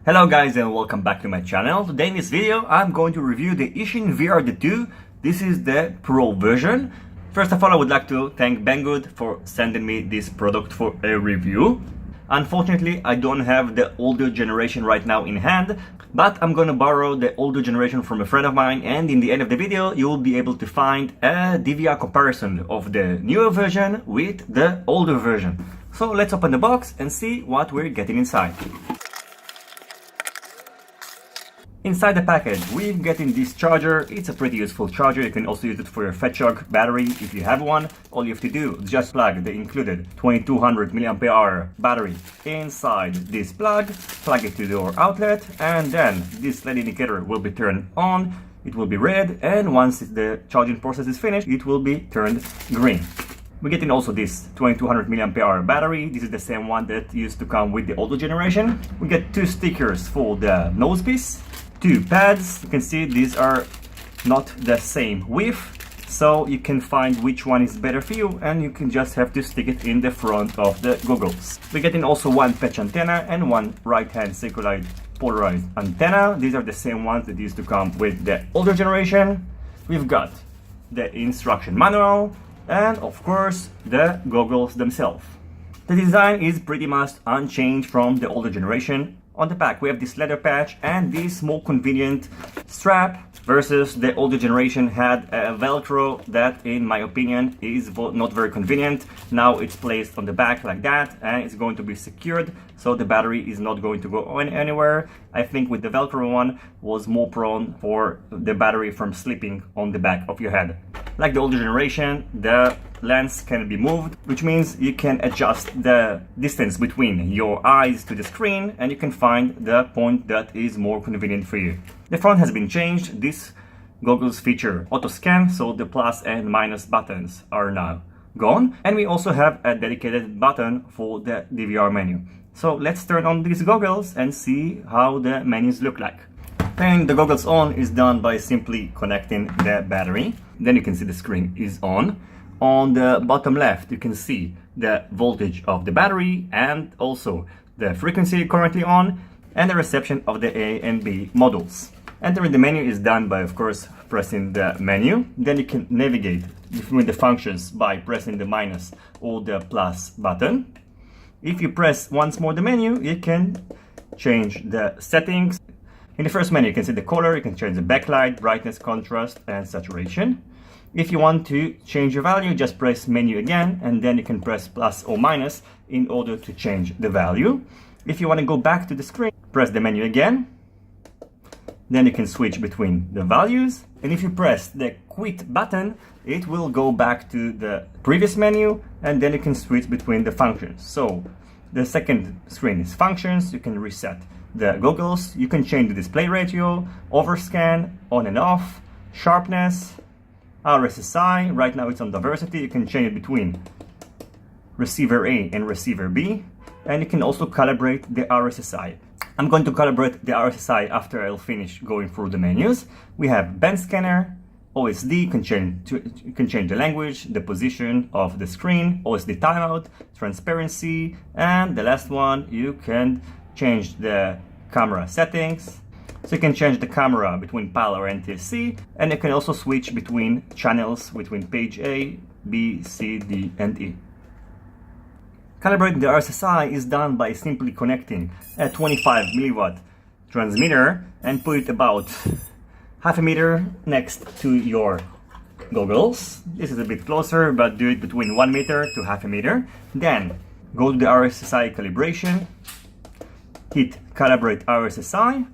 Hello guys and welcome back to my channel. Today in this video I'm going to review the Eachine VR D2. This is the Pro version. First of all, I would like to thank Banggood for sending me this product for a review. Unfortunately, I don't have the older generation right now in hand, but I'm gonna borrow the older generation from a friend of mine, and in the end of the video you will be able to find a DVR comparison of the newer version with the older version. So let's open the box and see what we're getting inside. Inside the package, we're getting this charger. It's a pretty useful charger. You can also use it for your Fetchhog battery if you have one. All you have to do is just plug the included 2200 mAh battery inside this plug it to your outlet, and then this LED indicator will be turned on. It will be red, and once the charging process is finished, it will be turned green. We're getting also this 2200 mAh battery. This is the same one that used to come with the older generation. We get two stickers for the nose piece. Two pads. You can see these are not the same width, so you can find which one is better for you, and you can just have to stick it in the front of the goggles. We're getting also one patch antenna and one right-hand circular polarized antenna. These are the same ones that used to come with the older generation. We've got the instruction manual and of course the goggles themselves. The design is pretty much unchanged from the older generation. On the back we have this leather patch and this more convenient strap, versus the older generation had a Velcro that in my opinion is not very convenient. Now it's placed on the back like that and it's going to be secured, so the battery is not going to go anywhere. I think with the Velcro one was more prone for the battery from slipping on the back of your head. Like the older generation, the lens can be moved, which means you can adjust the distance between your eyes to the screen and you can find the point that is more convenient for you. The front has been changed. These goggles feature auto scan, so the plus and minus buttons are now gone, and we also have a dedicated button for the DVR menu. So let's turn on these goggles and see how the menus look like. Turning the goggles on is done by simply connecting the battery. Then you can see the screen is on. On the bottom left you can see the voltage of the battery and also the frequency currently on and the reception of the A and B modules. Entering the menu is done by, of course, pressing the menu. Then you can navigate between the functions by pressing the minus or the plus button. If you press once more the menu, you can change the settings. In the first menu you can see the color, you can change the backlight, brightness, contrast and saturation. If you want to change your value, just press menu again and then you can press plus or minus in order to change the value. If you want to go back to the screen, press the menu again. Then you can switch between the values, and if you press the quit button, it will go back to the previous menu and then you can switch between the functions. So the second screen is functions. You can reset the goggles, you can change the display ratio, overscan, on and off, sharpness, RSSI. Right now it's on diversity. You can change it between receiver A and receiver B, and you can also calibrate the RSSI. I'm going to calibrate the RSSI after I'll finish going through the menus. We have band scanner, OSD, you can change the language, the position of the screen, OSD timeout, transparency, and the last one, you can change the camera settings. So you can change the camera between PAL or NTSC, and you can also switch between channels between page A, B, C, D, and E. Calibrating the RSSI is done by simply connecting a 25 milliwatt transmitter and put it about half a meter next to your goggles. This is a bit closer, but do it between 1 meter to half a meter. Then go to the RSSI calibration, hit calibrate RSSI,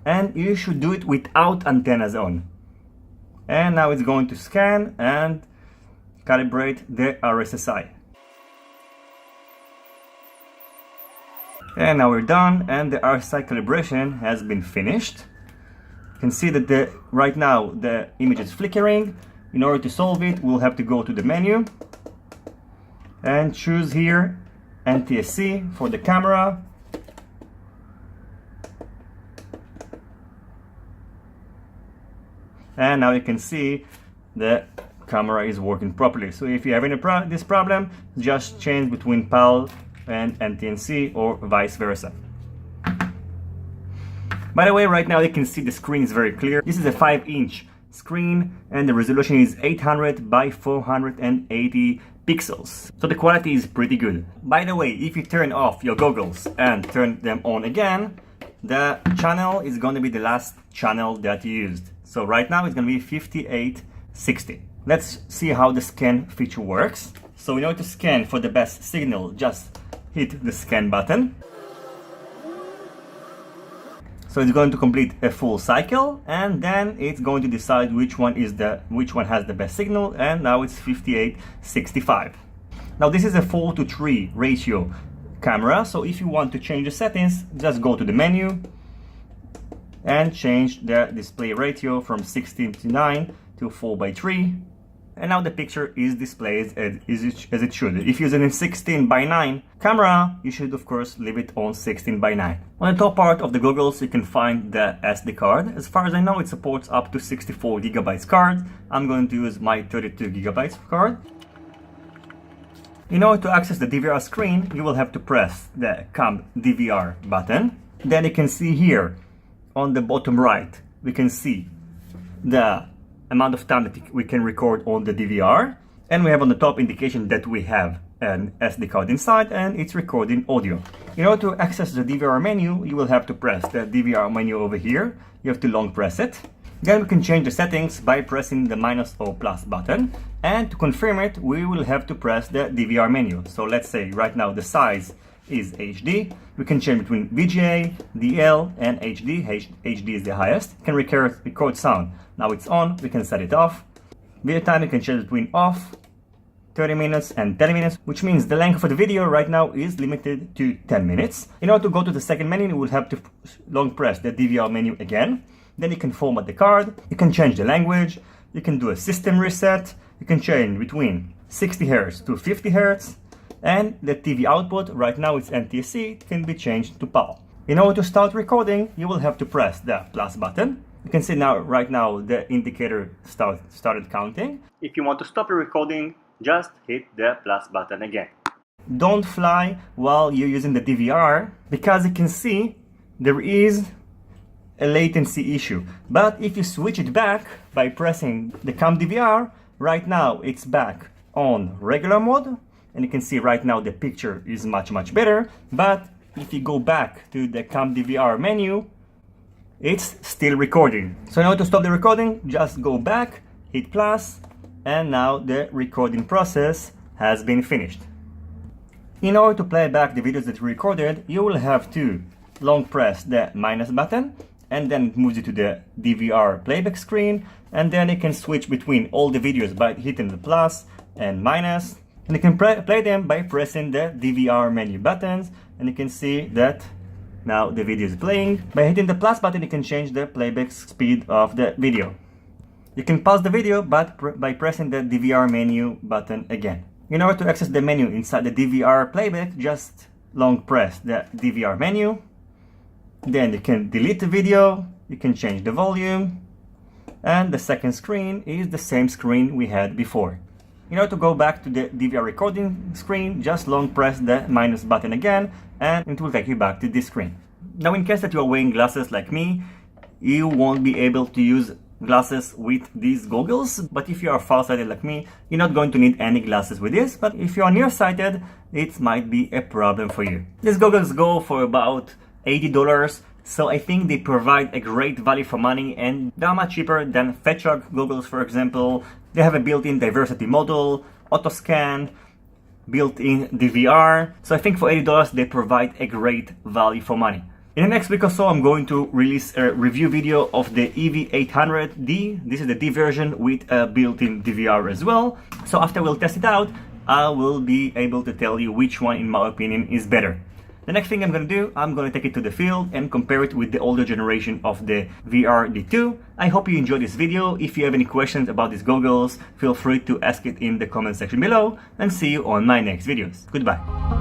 and you should do it without antennas on. And now it's going to scan and calibrate the RSSI. And now we're done and the RSSI calibration has been finished. You can see that right now the image is flickering. In order to solve it, we'll have to go to the menu and choose here NTSC for the camera. And now you can see the camera is working properly. So if you have this problem, just change between PAL and NTNC or vice versa. By the way, right now you can see the screen is very clear. This is a 5-inch screen and the resolution is 800 by 480 pixels. So the quality is pretty good. By the way, if you turn off your goggles and turn them on again, the channel is going to be the last channel that you used. So right now it's going to be 5860. Let's see how the scan feature works. So in order to scan for the best signal, just hit the scan button. So it's going to complete a full cycle, and then it's going to decide which one has the best signal, and now it's 5865. Now this is a 4:3 ratio camera, so if you want to change the settings, just go to the menu and change the display ratio from 16:9 to 4:3. And now the picture is displayed as it should. If you're using a 16:9 camera, you should of course leave it on 16:9. On the top part of the goggles you can find the SD card. As far as I know, it supports up to 64 GB card. I'm going to use my 32 GB card. In order to access the DVR screen, you will have to press the CAM DVR button. Then you can see here on the bottom right, we can see the amount of time that we can record on the DVR, and we have on the top indication that we have an SD card inside and it's recording audio. In order to access the DVR menu, you will have to press the DVR menu over here. You have to long press it. Then we can change the settings by pressing the minus or plus button, and to confirm it we will have to press the DVR menu. So let's say right now the size is HD. We can change between VGA, DL and HD. HD is the highest. You can record sound. Now it's on, we can set it off. Video time you can change between off, 30 minutes and 10 minutes, which means the length of the video right now is limited to 10 minutes. In order to go to the second menu, you will have to long press the DVR menu again. Then you can format the card, you can change the language, you can do a system reset, you can change between 60 Hz to 50 Hz, and the TV output, right now it's NTSC, it can be changed to PAL. In order to start recording, you will have to press the plus button. You can see now, right now, the indicator started counting. If you want to stop your recording, just hit the plus button again. Don't fly while you're using the DVR, because you can see there is a latency issue. But if you switch it back by pressing the CAM DVR, right now it's back on regular mode, and you can see right now the picture is much better. But if you go back to the CAM DVR menu, it's still recording. So in order to stop the recording, just go back, hit plus, and now the recording process has been finished. In order to play back the videos that you recorded, you will have to long press the minus button, and then it moves you to the DVR playback screen, and then you can switch between all the videos by hitting the plus and minus, and you can play them by pressing the DVR menu buttons, and you can see that now the video is playing. By hitting the plus button, you can change the playback speed of the video. You can pause the video but by pressing the DVR menu button again. In order to access the menu inside the DVR playback, just long press the DVR menu. Then you can delete the video, you can change the volume, and the second screen is the same screen we had before. In order to go back to the DVR recording screen, just long press the minus button again, and it will take you back to this screen. Now, in case that you are wearing glasses like me, you won't be able to use glasses with these goggles. But if you are farsighted like me, you're not going to need any glasses with this. But if you are nearsighted, it might be a problem for you. These goggles go for about $80. So I think they provide a great value for money, and they're much cheaper than Fetchog goggles, for example. They have a built-in diversity model, auto scan, built-in DVR. So I think for $80 they provide a great value for money. In the next week or so, I'm going to release a review video of the EV800D. This is the D version with a built-in DVR as well. So after we'll test it out, I will be able to tell you which one, in my opinion, is better. The next thing I'm going to do, I'm going to take it to the field and compare it with the older generation of the VR D2. I hope you enjoyed this video. If you have any questions about these goggles, feel free to ask it in the comment section below, and see you on my next videos. Goodbye.